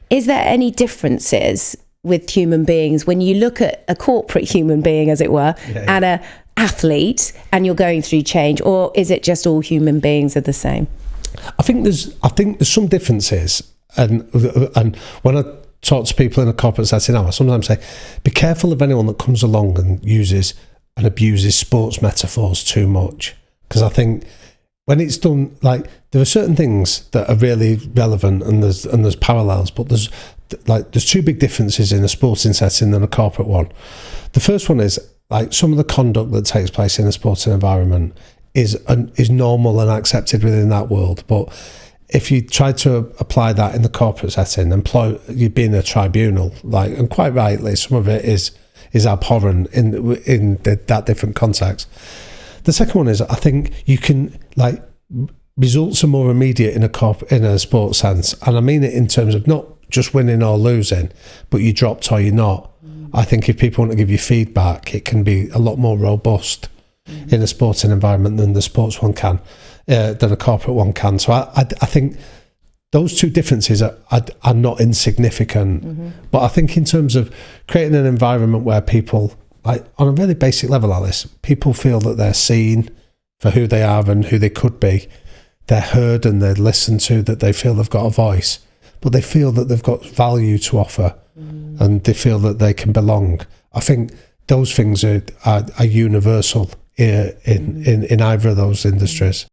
is there any differences with human beings when you look at a corporate human being, as it were, and a athlete, and you're going through change, or is it just all human beings are the same? I think there's some differences, and when I talk to people in a corporate setting now, I sometimes say, be careful of anyone that comes along and uses and abuses sports metaphors too much, because I think when it's done, like, there are certain things that are really relevant, and there's parallels, but there's two big differences in a sporting setting and a corporate one. The first one is, like, some of the conduct that takes place in a sporting environment is normal and accepted within that world, but if you try to apply that in the corporate setting, you'd be in a tribunal, like, and quite rightly, some of it is abhorrent in that different context. The second one is, I think you can, like, results are more immediate in a sports sense, and I mean it in terms of not just winning or losing, but you dropped or you're not. I think if people want to give you feedback, it can be a lot more robust in a sporting environment than the sports one can, than a corporate one can. So I think those two differences are not insignificant. But I think in terms of creating an environment where people, like, on a really basic level, Alice, people feel that they're seen for who they are and who they could be, they're heard and they're listened to, that they feel they've got a voice, but they feel that they've got value to offer, and they feel that they can belong. I think those things are universal in either of those industries.